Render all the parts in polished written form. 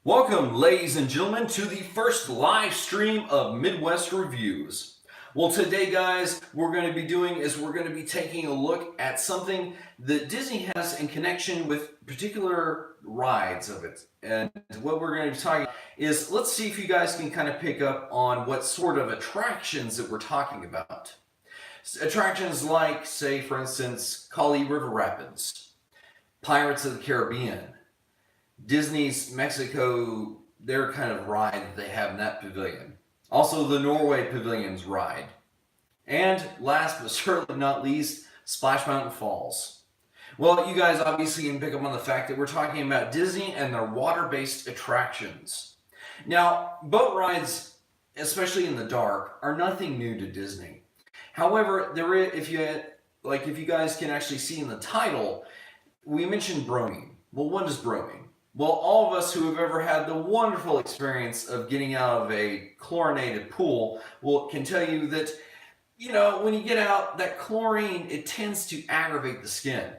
Welcome, ladies and gentlemen, to the first live stream of Midwest Reviews. Well, today, guys, we're going to be taking a look at something that Disney has in connection with particular rides of it. And what we're going to be talking about is, let's see if you guys can kind of pick up on what sort of attractions that we're talking about. Attractions like, say, for instance, Kali River Rapids, Pirates of the Caribbean, Disney's Mexico, their kind of ride that they have in that pavilion. Also, the Norway Pavilion's ride. And last but certainly not least, Splash Mountain Falls. Well, you guys obviously can pick up on the fact that we're talking about Disney and their water-based attractions. Now, boat rides, especially in the dark, are nothing new to Disney. However, if you guys can actually see in the title, we mentioned bromine. Well, what is bromine? Well, all of us who have ever had the wonderful experience of getting out of a chlorinated pool can tell you that, when you get out, that chlorine, it tends to aggravate the skin.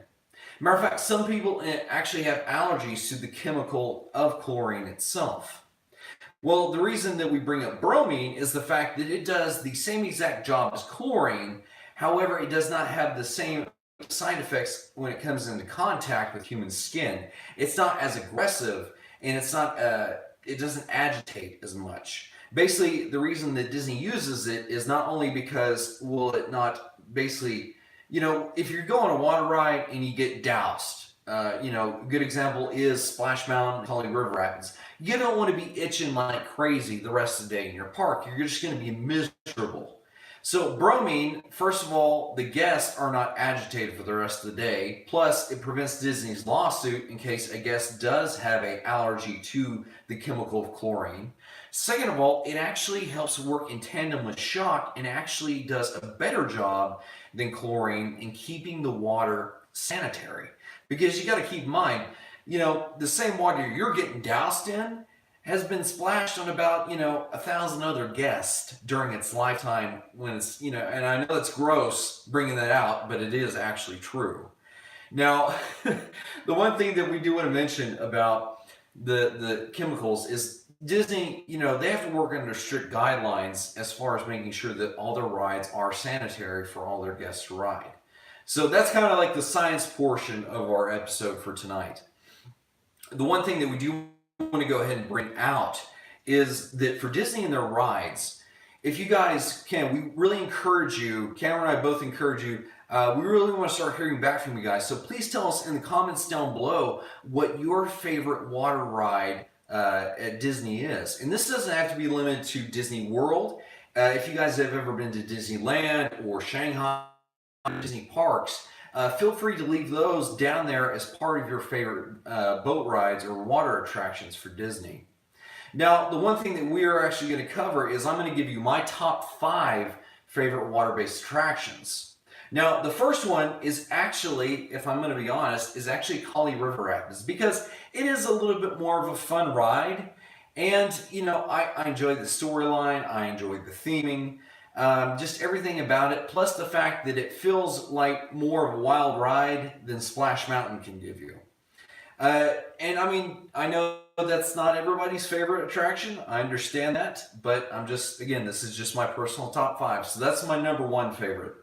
Matter of fact, some people actually have allergies to the chemical of chlorine itself. Well, the reason that we bring up bromine is the fact that it does the same exact job as chlorine. However, it does not have the same side effects when it comes into contact with human skin. It's not as aggressive, and it doesn't agitate as much. Basically, the reason that Disney uses it is not only because, if you're going on a water ride and you get doused, a good example is Splash Mountain, Kali River Rapids. You don't want to be itching like crazy the rest of the day in your park. You're just going to be miserable. So bromine, first of all, the guests are not agitated for the rest of the day. Plus, it prevents Disney's lawsuit in case a guest does have an allergy to the chemical of chlorine. Second of all, it actually helps work in tandem with shock and actually does a better job than chlorine in keeping the water sanitary. Because you got to keep in mind, the same water you're getting doused in has been splashed on about, 1,000 other guests during its lifetime when it's, and I know it's gross bringing that out, but it is actually true. Now, the one thing that we do want to mention about the chemicals is Disney, they have to work under strict guidelines as far as making sure that all their rides are sanitary for all their guests to ride. So that's kind of like the science portion of our episode for tonight. The one thing that we do want to go ahead and bring out is that for Disney and their rides, if you guys can, we really encourage you, Cameron and I both encourage you, we really want to start hearing back from you guys. So please tell us in the comments down below what your favorite water ride at Disney is. And this doesn't have to be limited to Disney World. If you guys have ever been to Disneyland or Shanghai, Disney parks, feel free to leave those down there as part of your favorite boat rides or water attractions for Disney. Now, the one thing that we are actually going to cover is I'm going to give you my top 5 favorite water-based attractions. Now, the first one is actually, if I'm going to be honest, is actually Kali River Rapids, because it is a little bit more of a fun ride. And, I enjoyed the storyline, I enjoyed the theming. Just everything about it, plus the fact that it feels like more of a wild ride than Splash Mountain can give you. And I know that's not everybody's favorite attraction. I understand that, but this is just my personal top 5. So that's my number 1 favorite.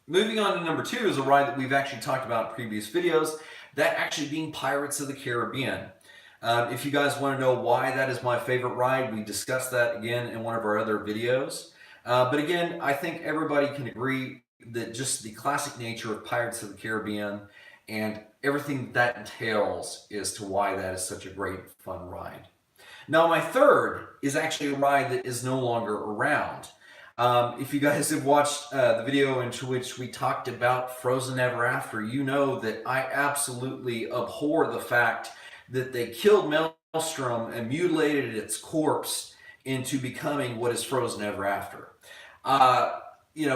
Moving on to number 2 is a ride that we've actually talked about in previous videos, that actually being Pirates of the Caribbean. If you guys want to know why that is my favorite ride, we discussed that again in one of our other videos. But again, I think everybody can agree that just the classic nature of Pirates of the Caribbean and everything that entails is to why that is such a great fun ride. Now, my third is actually a ride that is no longer around. If you guys have watched the video in which we talked about Frozen Ever After, you know that I absolutely abhor the fact that they killed Maelstrom and mutilated its corpse into becoming what is Frozen Ever After.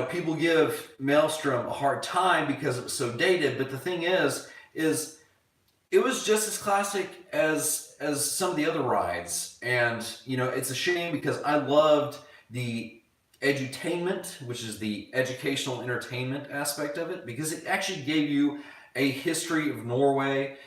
People give Maelstrom a hard time because it was so dated, but the thing is it was just as classic as some of the other rides. And, it's a shame because I loved the edutainment, which is the educational entertainment aspect of it, because it actually gave you a history of Norway.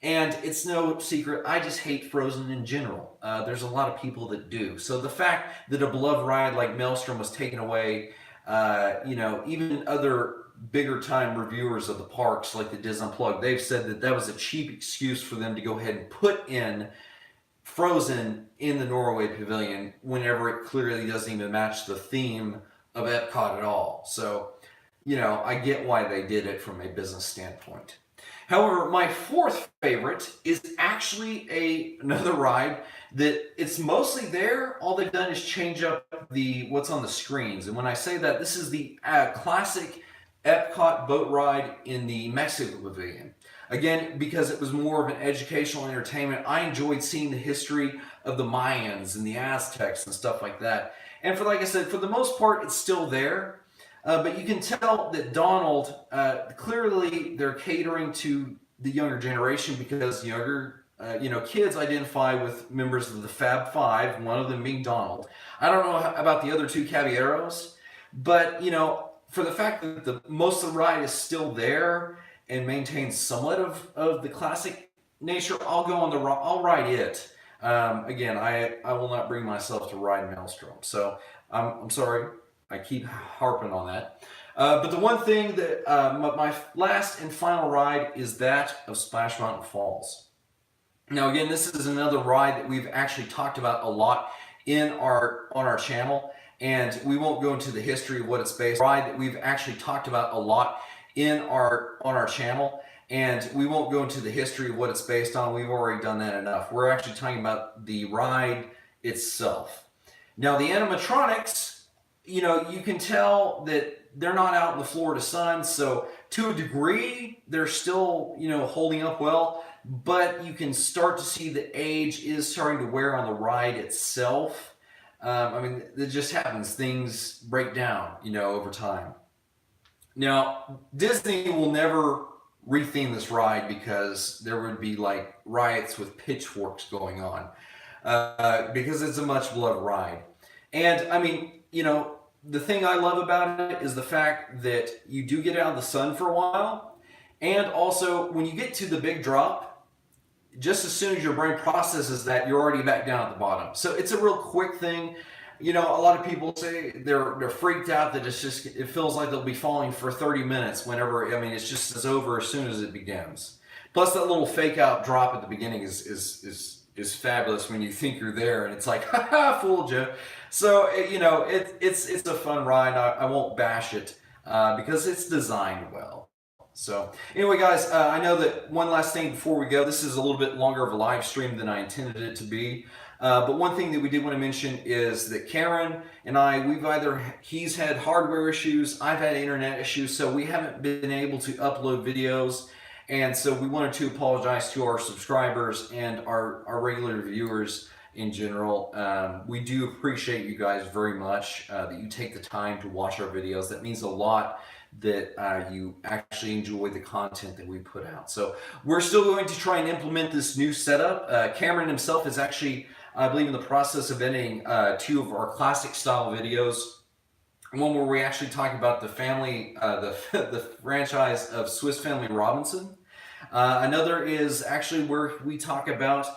And it's no secret, I just hate Frozen in general. There's a lot of people that do. So the fact that a beloved ride like Maelstrom was taken away, even other bigger time reviewers of the parks like the Disney Unplugged, they've said that that was a cheap excuse for them to go ahead and put in Frozen in the Norway Pavilion whenever it clearly doesn't even match the theme of Epcot at all. So, I get why they did it from a business standpoint. However, my fourth favorite is actually another ride that it's mostly there. All they've done is change up what's on the screens. And when I say that, this is the classic Epcot boat ride in the Mexico Pavilion. Again, because it was more of an educational entertainment, I enjoyed seeing the history of the Mayans and the Aztecs and stuff like that. And like I said, for the most part, it's still there. But you can tell that Donald, clearly they're catering to the younger generation because kids identify with members of the Fab Five, one of them being Donald. I don't know about the other two Caballeros, but, for the fact that most of the ride is still there and maintains somewhat of the classic nature, I'll ride it. Again, I will not bring myself to ride Maelstrom. So I'm sorry. I keep harping on that. But the one thing that my last and final ride is that of Splash Mountain Falls. Now, again, this is another ride that we've actually talked about a lot on our channel, and we won't go into the history of what it's based on. Ride that we've actually talked about a lot on our channel, and we won't go into the history of what it's based on. We've already done that enough. We're actually talking about the ride itself. Now, the animatronics, you can tell that they're not out in the Florida sun, so to a degree, they're still, holding up well, but you can start to see the age is starting to wear on the ride itself. It just happens. Things break down, over time. Now, Disney will never retheme this ride because there would be like riots with pitchforks going on because it's a much beloved ride. And the thing I love about it is the fact that you do get out of the sun for a while. And also, when you get to the big drop, just as soon as your brain processes that, you're already back down at the bottom. So it's a real quick thing. A lot of people say they're freaked out that it feels like they'll be falling for 30 minutes whenever, it's over as soon as it begins. Plus that little fake out drop at the beginning is fabulous when you think you're there and it's like, haha, fooled you. So, it's a fun ride. I won't bash it because it's designed well. So anyway, guys, I know that one last thing before we go, this is a little bit longer of a live stream than I intended it to be. But one thing that we did want to mention is that Karen and I, he's had hardware issues, I've had internet issues, so we haven't been able to upload videos. And so we wanted to apologize to our subscribers and our regular viewers in general. We do appreciate you guys very much, that you take the time to watch our videos. That means a lot that you actually enjoy the content that we put out. So we're still going to try and implement this new setup. Cameron himself is actually, I believe, in the process of editing two of our classic style videos. One where we actually talk about the family, the franchise of Swiss Family Robinson. Another is actually where we talk about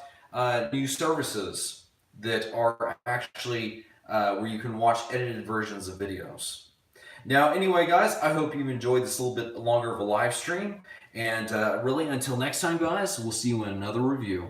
new services that are actually where you can watch edited versions of videos. Now, anyway, guys, I hope you've enjoyed this a little bit longer of a live stream. And really, until next time, guys, we'll see you in another review.